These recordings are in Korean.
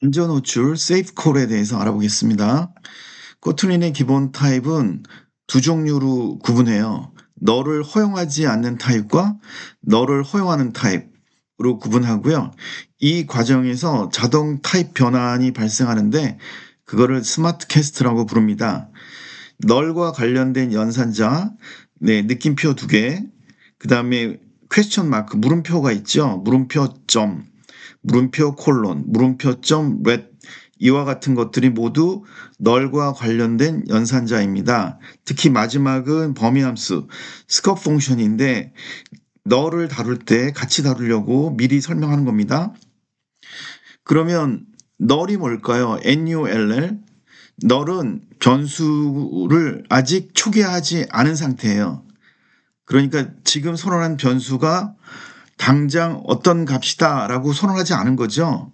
안전 호출 세이프 콜에 대해서 알아보겠습니다. 코틀린의 기본 타입은 두 종류로 구분해요. 너를 허용하지 않는 타입과 너를 허용하는 타입으로 구분하고요. 이 과정에서 자동 타입 변환이 발생하는데 그거를 스마트 캐스트라고 부릅니다. 널과 관련된 연산자, 느낌표 2개, 그 다음에 퀘스천 마크, 물음표가 있죠. 물음표 점, 물음표 콜론, 물음표 점 렛, 이와 같은 것들이 모두 널과 관련된 연산자입니다. 특히 마지막은 범위함수, 스컵 펑션인데 널을 다룰 때 같이 다루려고 미리 설명하는 겁니다. 그러면 널이 뭘까요? NULL. 널은 변수를 아직 초기화하지 않은 상태예요. 그러니까 지금 선언한 변수가 당장 어떤 값이다 라고 선언하지 않은 거죠.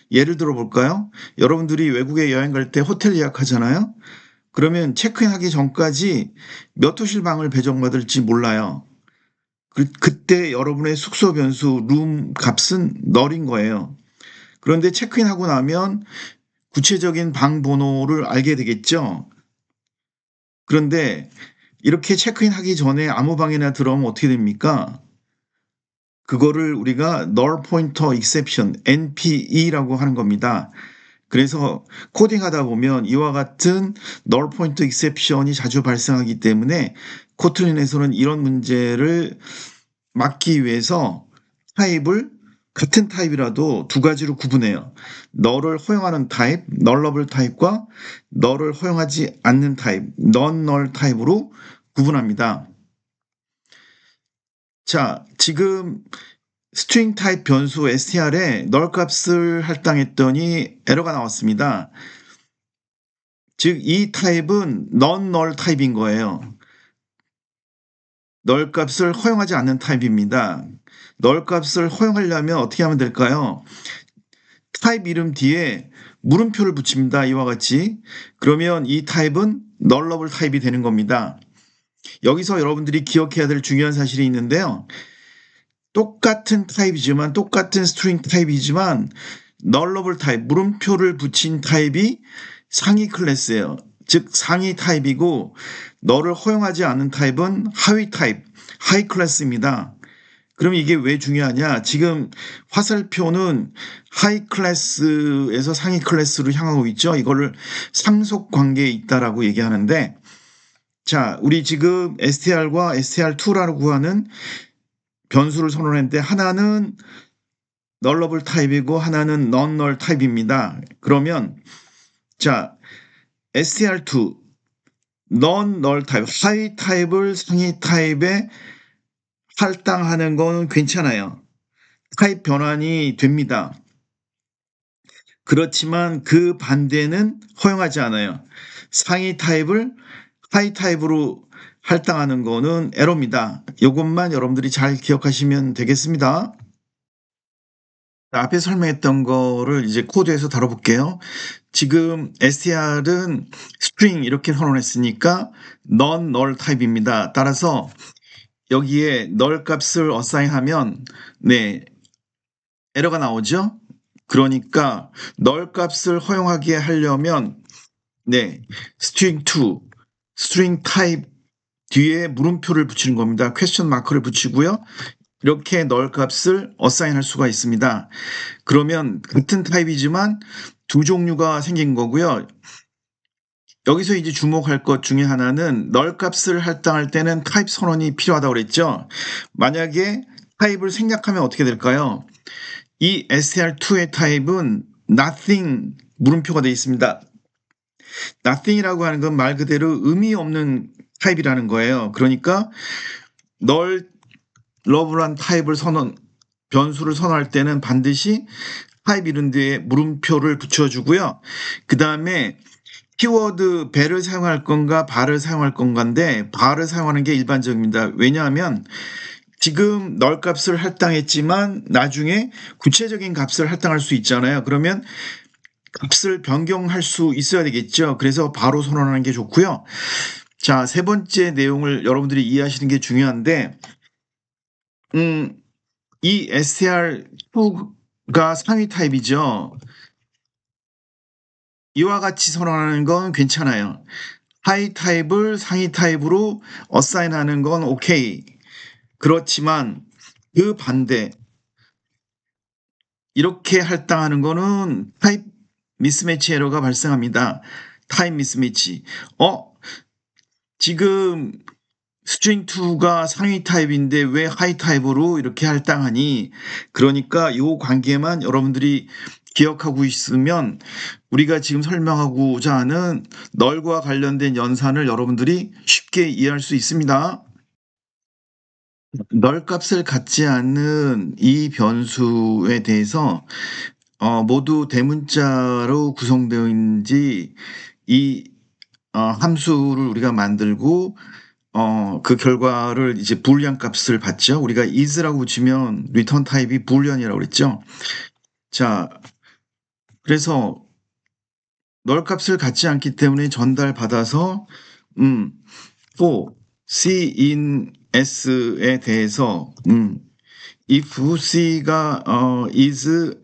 예를 들어 볼까요? 여러분들이 외국에 여행 갈 때 호텔 예약하잖아요. 그러면 체크인하기 전까지 몇 호실 방을 배정받을지 몰라요. 그때 여러분의 숙소 변수 룸 값은 널인 거예요. 그런데 체크인하고 나면 구체적인 방 번호를 알게 되겠죠. 그런데 이렇게 체크인하기 전에 아무 방이나 들어오면 어떻게 됩니까? 그거를 우리가 null pointer exception, NPE라고 하는 겁니다. 그래서 코딩하다 보면 이와 같은 null pointer exception이 자주 발생하기 때문에 코틀린에서는 이런 문제를 막기 위해서 타입을 같은 타입이라도 두 가지로 구분해요. 너를 허용하는 타입, nullable 타입과 너를 허용하지 않는 타입, non-null 타입으로 구분합니다. 자, 지금 스트링 타입 변수 str에 null 값을 할당했더니 에러가 나왔습니다. 즉, 이 타입은 non-null 타입인 거예요. null 값을 허용하지 않는 타입입니다. null 값을 허용하려면 어떻게 하면 될까요? 타입 이름 뒤에 물음표를 붙입니다. 이와 같이. 그러면 이 타입은 nullable 타입이 되는 겁니다. 여기서 여러분들이 기억해야 될 중요한 사실이 있는데요. 똑같은 타입이지만, 똑같은 스트링 타입이지만 nullable 타입, 물음표를 붙인 타입이 상위 클래스예요. 즉 상위 타입이고 너를 허용하지 않는 타입은 하위 타입, 하이 클래스입니다. 그럼 이게 왜 중요하냐? 지금 화살표는 하이 클래스에서 상위 클래스로 향하고 있죠. 이거를 상속 관계에 있다라고 얘기하는데, 자, 우리 지금 str과 str2라고 하는 변수를 선언했는데 하나는 nullable 타입이고 하나는 non-null 타입입니다. 그러면 자, str2 non-null 타입, 하위 타입을 상위 타입에 할당하는 건 괜찮아요. 타입 변환이 됩니다. 그렇지만 그 반대는 허용하지 않아요. 상위 타입을 하위 타입으로 할당하는 거는 에러입니다. 이것만 여러분들이 잘 기억하시면 되겠습니다. 앞에 설명했던 거를 이제 코드에서 다뤄볼게요. 지금 str은 string 이렇게 선언했으니까 non-null 타입입니다. 따라서 여기에 null 값을 어사인하면 에러가 나오죠. 그러니까 null 값을 허용하게 하려면 string2, string type 뒤에 물음표를 붙이는 겁니다. 퀘스천 마크를 붙이고요. 이렇게 null 값을 어사인할 수가 있습니다. 그러면 같은 타입이지만 두 종류가 생긴 거고요. 여기서 이제 주목할 것 중에 하나는 null 값을 할당할 때는 타입 선언이 필요하다고 그랬죠. 만약에 타입을 생략하면 어떻게 될까요? 이 str2의 타입은 nothing 물음표가 되어 있습니다. nothing이라고 하는 건 말 그대로 의미 없는 타입이라는 거예요. 그러니까 nullable한 타입을 변수를 선언할 때는 반드시 타입 이름 뒤에 물음표를 붙여주고요. 그 다음에 키워드 배를 사용할 건가 발을 사용할 건가인데 발을 사용하는 게 일반적입니다. 왜냐하면 지금 null 값을 할당했지만 나중에 구체적인 값을 할당할 수 있잖아요. 그러면 값을 변경할 수 있어야 되겠죠. 그래서 바로 선언하는 게 좋고요. 자, 세 번째 내용을 여러분들이 이해하시는 게 중요한데 이 str2가 상위 타입이죠. 이와 같이 선언하는 건 괜찮아요. 하이 타입을 상위 타입으로 어사인하는 건 오케이. 그렇지만 그 반대 이렇게 할당하는 거는 타입 미스매치 에러가 발생합니다. 타입 미스매치. 지금 스트링 2가 상위 타입인데 왜 하이 타입으로 이렇게 할당하니? 그러니까 이 관계만 여러분들이 기억하고 있으면 우리가 지금 설명하고자 하는 널과 관련된 연산을 여러분들이 쉽게 이해할 수 있습니다. 널 값을 갖지 않는 이 변수에 대해서 모두 대문자로 구성되어 있는지 이 함수를 우리가 만들고 그 결과를 이제 불리언 값을 받죠. 우리가 is라고 붙이면 리턴 타입이 불리언이라고 그랬죠. 자, 그래서 널 값을 갖지 않기 때문에 전달받아서 또 C in S에 대해서 if C가 is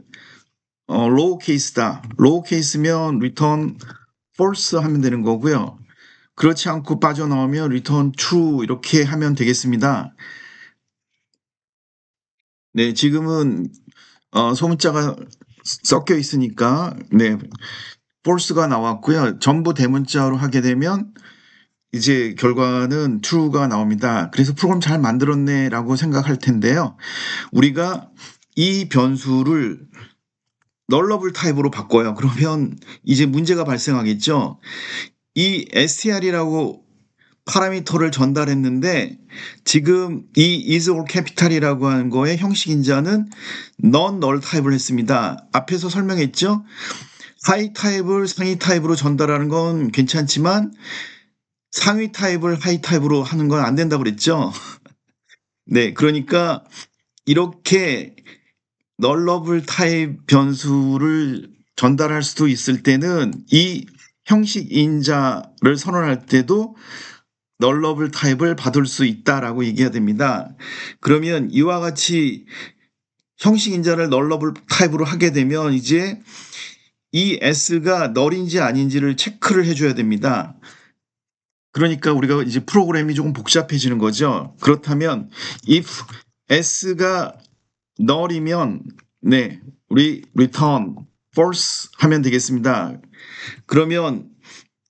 low case다. low case면 return false 하면 되는 거고요. 그렇지 않고 빠져나오면 return true 이렇게 하면 되겠습니다. 네, 지금은 소문자가 섞여 있으니까 네, false가 나왔고요. 전부 대문자로 하게 되면 이제 결과는 true가 나옵니다. 그래서 프로그램 잘 만들었네라고 생각할 텐데요. 우리가 이 변수를 널러블 타입으로 바꿔요. 그러면 이제 문제가 발생하겠죠. 이 str이라고 파라미터를 전달했는데 지금 이 is or capital이라고 하는 거의 형식 인자는 non null 타입을 했습니다. 앞에서 설명했죠. 하이 타입을 상위 타입으로 전달하는 건 괜찮지만 상위 타입을 하이 타입으로 하는 건 안 된다고 그랬죠. 네, 그러니까 이렇게 널러블 타입 변수를 전달할 수도 있을 때는 이 형식 인자를 선언할 때도 널러블 타입을 받을 수 있다라고 얘기해야 됩니다. 그러면 이와 같이 형식 인자를 널러블 타입으로 하게 되면 이제 이 S가 널인지 아닌지를 체크를 해줘야 됩니다. 그러니까 우리가 이제 프로그램이 조금 복잡해지는 거죠. 그렇다면 if S가 null이면 네, 우리 return false 하면 되겠습니다. 그러면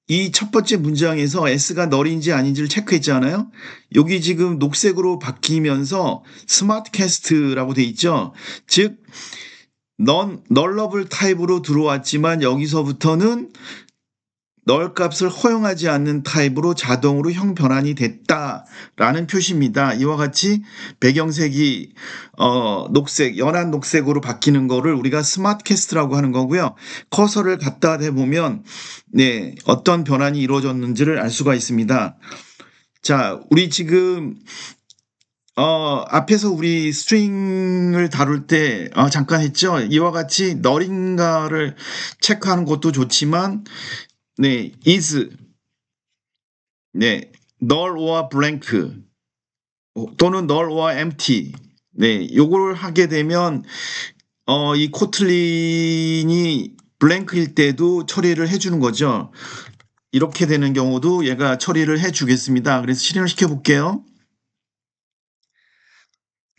이 첫 번째 문장에서 S가 null인지 아닌지를 체크했잖아요. 여기 지금 녹색으로 바뀌면서 스마트 캐스트라고 돼 있죠. 즉 nullable 타입으로 들어왔지만 여기서부터는 널 값을 허용하지 않는 타입으로 자동으로 형 변환이 됐다라는 표시입니다. 이와 같이 배경색이 녹색, 연한 녹색으로 바뀌는 거를 우리가 스마트 캐스트라고 하는 거고요. 커서를 갖다 대보면 네, 어떤 변환이 이루어졌는지를 알 수가 있습니다. 자, 우리 지금 앞에서 우리 스트링을 다룰 때 잠깐 했죠. 이와 같이 널인가를 체크하는 것도 좋지만 네, is, 네, null or blank 또는 null or empty. 네, 요걸 하게 되면 이 코틀린이 블랭크일 때도 처리를 해주는 거죠. 이렇게 되는 경우도 얘가 처리를 해주겠습니다. 그래서 실행을 시켜볼게요.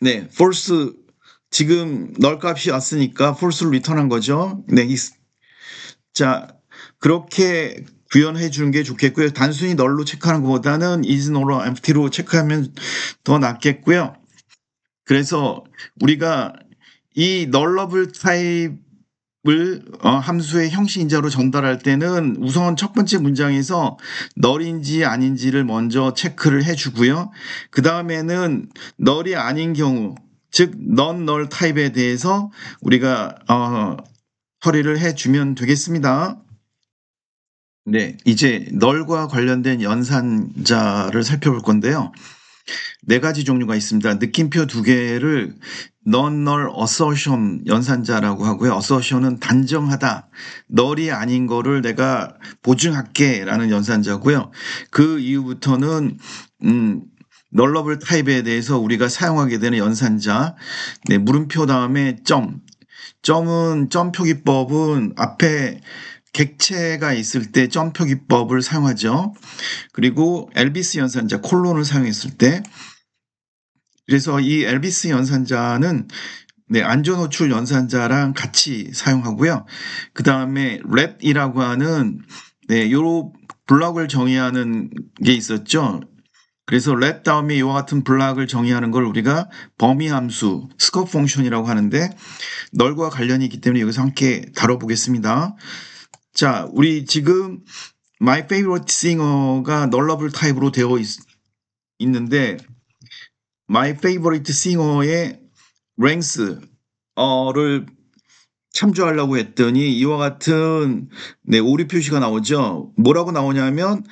네, false 지금 null 값이 왔으니까 false를 리턴한 거죠. 네, 자. 그렇게 구현해 주는 게 좋겠고요. 단순히 널로 체크하는 것보다는 is null or empty로 체크하면 더 낫겠고요. 그래서 우리가 이 nullable 타입을 함수의 형식 인자로 전달할 때는 우선 첫 번째 문장에서 null인지 아닌지를 먼저 체크를 해주고요. 그 다음에는 null이 아닌 경우, 즉 non-null 타입에 대해서 우리가 처리를 해주면 되겠습니다. 네, 이제 널과 관련된 연산자를 살펴볼 건데요. 4가지 종류가 있습니다. 느낌표 2개를 non-null assertion 연산자라고 하고요. assertion은 단정하다, 널이 아닌 거를 내가 보증할게 라는 연산자고요. 그 이후부터는 nullable 타입에 대해서 우리가 사용하게 되는 연산자, 네, 물음표 다음에 점은 점 표기법은 앞에 객체가 있을 때 점표 기법을 사용하죠. 그리고 엘비스 연산자 콜론을 사용했을 때, 그래서 이 엘비스 연산자는 안전 호출 연산자랑 같이 사용하고요. 그 다음에 렛이라고 하는 요 블럭을 정의하는 게 있었죠. 그래서 let 다음에 이와 같은 블럭을 정의하는 걸 우리가 범위 함수, 스코프 펑션이라고 하는데 널과 관련이 있기 때문에 여기서 함께 다뤄보겠습니다. 자, 우리 지금 My Favorite Singer가 널러블 타입으로 되어 있는데 My Favorite Singer의 랭스를 참조하려고 했더니 이와 같은 오류 표시가 나오죠. 뭐라고 나오냐면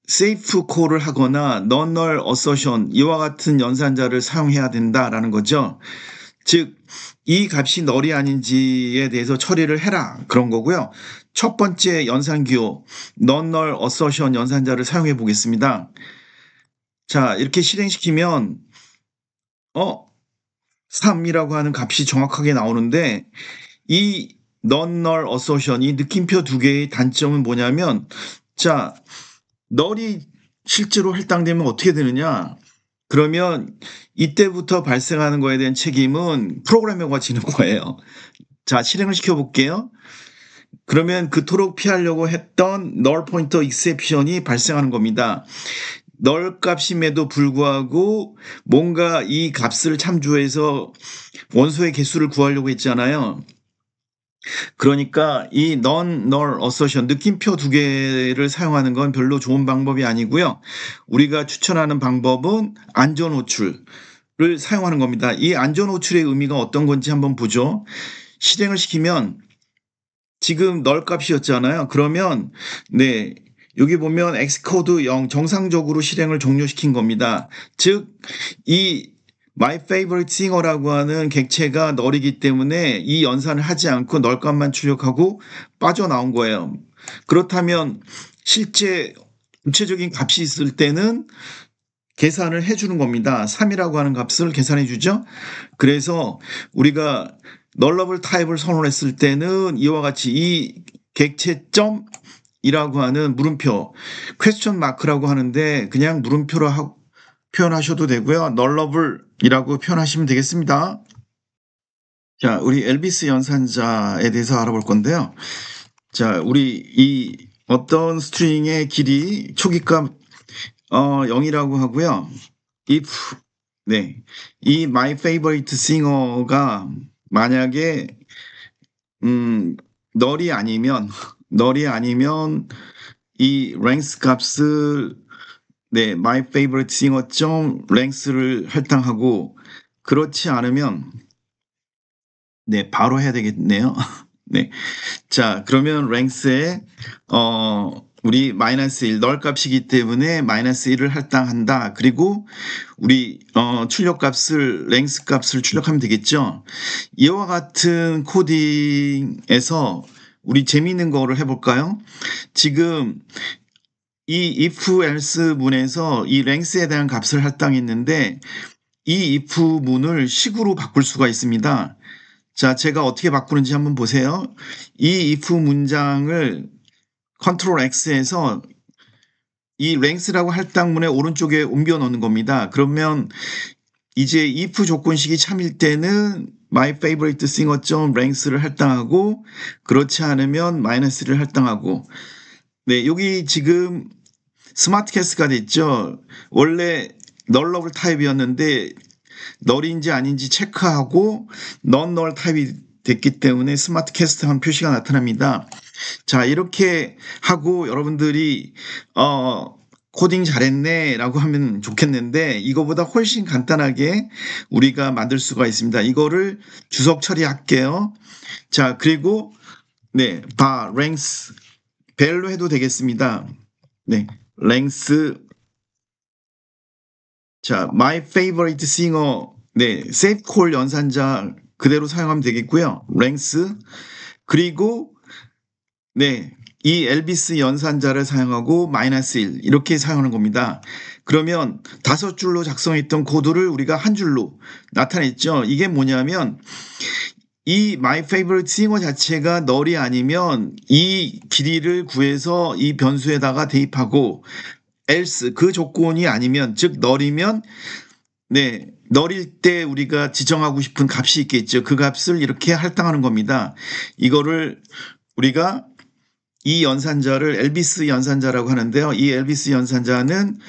safe call을 하거나 non-null assertion 이와 같은 연산자를 사용해야 된다라는 거죠. 즉, 이 값이 널이 아닌지에 대해서 처리를 해라 그런 거고요. 첫 번째 연산기호 non-null assertion 연산자를 사용해 보겠습니다. 자, 이렇게 실행시키면 3이라고 하는 값이 정확하게 나오는데 이 non-null assertion, 이 느낌표 두 개의 단점은 뭐냐면 자, 널이 실제로 할당되면 어떻게 되느냐? 그러면 이때부터 발생하는 거에 대한 책임은 프로그래머가 지는 거예요. 자, 실행을 시켜볼게요. 그러면 그토록 피하려고 했던 null pointer exception이 발생하는 겁니다. 널 값임에도 불구하고 뭔가 이 값을 참조해서 원소의 개수를 구하려고 했잖아요. 그러니까 이 non-null assertion, 느낌표 두 개를 사용하는 건 별로 좋은 방법이 아니고요. 우리가 추천하는 방법은 안전 호출을 사용하는 겁니다. 이 안전 호출의 의미가 어떤 건지 한번 보죠. 실행을 시키면 지금 null 값이었잖아요. 그러면 여기 보면 X코드 0 정상적으로 실행을 종료시킨 겁니다. 즉, 이 My Favorite Singer라고 하는 객체가 널이기 때문에 이 연산을 하지 않고 널 값만 출력하고 빠져나온 거예요. 그렇다면 실제 구체적인 값이 있을 때는 계산을 해주는 겁니다. 3이라고 하는 값을 계산해 주죠. 그래서 우리가 널러블 타입을 선언했을 때는 이와 같이 이 객체점 이라고 하는 물음표, 퀘스천 마크라고 하는데 그냥 물음표로 표현하셔도 되고요. 널러블이라고 표현하시면 되겠습니다. 자, 우리 엘비스 연산자에 대해서 알아볼 건데요. 자, 우리 이 어떤 스트링의 길이 초기값 0이라고 하고요. if 이 my favorite singer가 만약에 널이 아니면 이 length 값을 my favorite singer length를 할당하고 그렇지 않으면 바로 해야 되겠네요. 자, 그러면 length에 우리 -1 널 값이기 때문에 -1을 할당한다. 그리고 우리 출력 값을 length 값을 출력하면 되겠죠. 이와 같은 코딩에서 우리 재미있는 거를 해볼까요? 지금 이 if else 문에서 이 length에 대한 값을 할당했는데 이 if 문을 식으로 바꿀 수가 있습니다. 자, 제가 어떻게 바꾸는지 한번 보세요. 이 if 문장을 컨트롤 X에서 이 length라고 할당문의 오른쪽에 옮겨 놓는 겁니다. 그러면 이제 if 조건식이 참일 때는 my favorite singer length를 할당하고 그렇지 않으면 -를 할당하고 여기 지금 스마트 캐스트가 됐죠. 원래 널러블 타입이었는데 널인지 아닌지 체크하고 non-null 타입이 됐기 때문에 스마트 캐스트 한 표시가 나타납니다. 자, 이렇게 하고 여러분들이 코딩 잘했네 라고 하면 좋겠는데 이거보다 훨씬 간단하게 우리가 만들 수가 있습니다. 이거를 주석 처리할게요. 자, 그리고 length 벨로 해도 되겠습니다. length. 자, my favorite singer safe call 연산자 그대로 사용하면 되겠고요. length. 그리고 이 엘비스 연산자를 사용하고 -1 이렇게 사용하는 겁니다. 그러면 5줄로 작성했던 코드를 우리가 한 줄로 나타냈죠. 이게 뭐냐면 이 my favorite singer 자체가 널이 아니면 이 길이를 구해서 이 변수에다가 대입하고 else 그 조건이 아니면 즉 널이면 네, 널일 때 우리가 지정하고 싶은 값이 있겠죠. 그 값을 이렇게 할당하는 겁니다. 이거를 우리가 이 연산자를 엘비스 연산자라고 하는데요. 이 엘비스 연산자는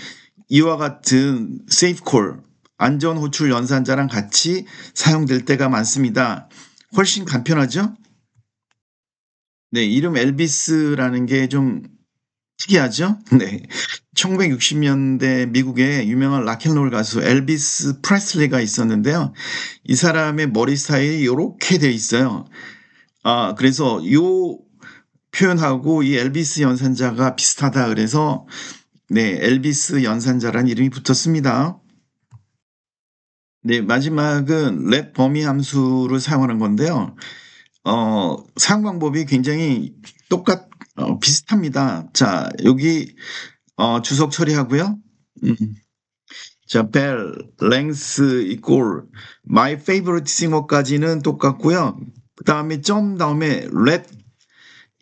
이와 같은 safe call 안전 호출 연산자랑 같이 사용될 때가 많습니다. 훨씬 간편하죠? 네, 이름 엘비스라는 게 좀 특이하죠? 네. 1960년대 미국의 유명한 락앤롤 가수 엘비스 프레슬리가 있었는데요. 이 사람의 머리 스타일이 요렇게 돼 있어요. 그래서 요 표현하고 이 엘비스 연산자가 비슷하다 그래서 네, 엘비스 연산자라는 이름이 붙었습니다. 네, 마지막은 let 범위 함수를 사용하는 건데요. 사용 방법이 굉장히 비슷합니다. 여기 주석 처리하고요. 자, bell, length equal my favorite singer까지는 똑같고요. 그 다음에 점 다음에 let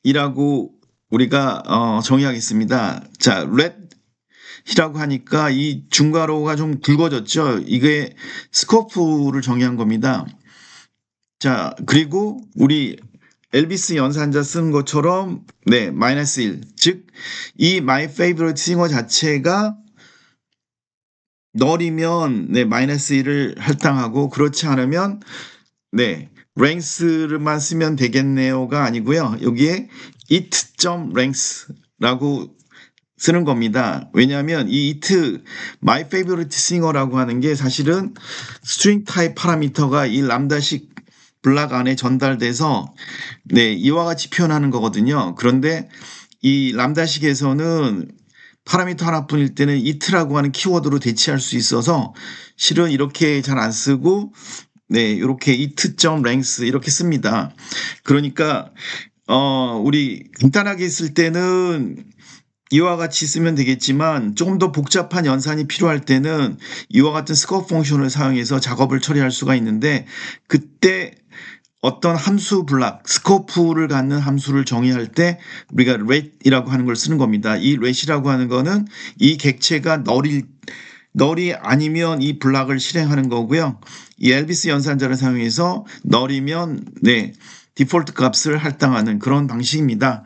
이라고 우리가 정의하겠습니다. 자, let 이라고 하니까 이 중괄호가 좀 굵어졌죠. 이게 스코프를 정의한 겁니다. 자, 그리고 우리 엘비스 연산자 쓴 것처럼 네, 마이너스 1. 즉, 이 my favorite singer 자체가 널이면 네, 마이너스 1을 할당하고 그렇지 않으면 네, length만 쓰면 되겠네요가 아니고요. 여기에 it.length라고 쓰는 겁니다. 왜냐하면 이 it my favorite singer라고 하는 게 사실은 string type 파라미터가 이 람다식 블락 안에 전달돼서 네, 이와 같이 표현하는 거거든요. 그런데 이 람다식에서는 파라미터 하나뿐일 때는 it라고 하는 키워드로 대체할 수 있어서 실은 이렇게 잘 안 쓰고 네, 이렇게 it.length 이렇게 씁니다. 그러니까 우리 간단하게 쓸 때는 이와 같이 쓰면 되겠지만 조금 더 복잡한 연산이 필요할 때는 이와 같은 스코프 펑션을 사용해서 작업을 처리할 수가 있는데 그때 어떤 함수 블락, 스코프를 갖는 함수를 정의할 때 우리가 rate이라고 하는 걸 쓰는 겁니다. 이 rate이라고 하는 거는 이 객체가 널이 아니면 이 블락을 실행하는 거고요. 이 엘비스 연산자를 사용해서 널이면 네, 디폴트 값을 할당하는 그런 방식입니다.